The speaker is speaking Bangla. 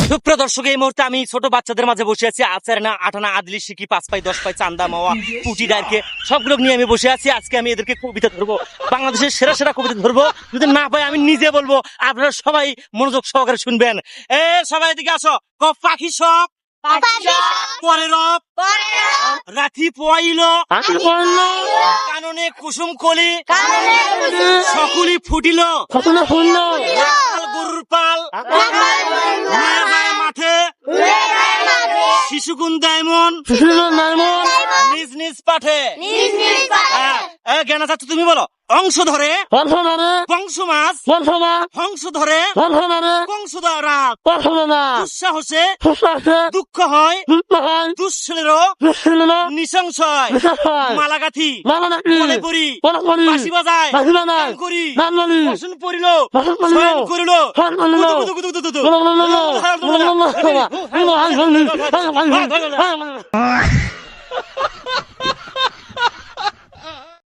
সুপ্রিয় দর্শক, এই মুহূর্তে আমি ছোট বাচ্চাদের মাঝে বসে আছি। আচারনা, আটানা, আদলি, শিকি, 5 পাই, 10 পাই, চান্দা, মাওয়া, পুটি, ডারকে সবগুলো নিয়ে আমি বসে আছি। আজকে আমি এদেরকে কবিতা ধরবো, বাংলাদেশের সেরা সেরা কবিতা ধরবো। যদি না পাই আমি নিজে বলবো, আপনারা সবাই মনোযোগ সহকারে শুনবেন। সবাই এদিকে আসো। পাখি সব পরে রব রাখি পোয়াইল কাননে কুসুম কলি সকলি ফুটিল গরুর পাল মাঠে শিশুগুন দায়মন নিজ নিজ পাঠে। জ্ঞান আছে, তুমি বলো। অংশ ধরে বংশ মাছ হংস ধরে দুঃসাহসে দুঃখ হয় দুঃশলেরও নৃশংস হয়। মালাগাথি মনে করি বাঁশি বাজায় গান করি বসন পড়িল শয়ন করিল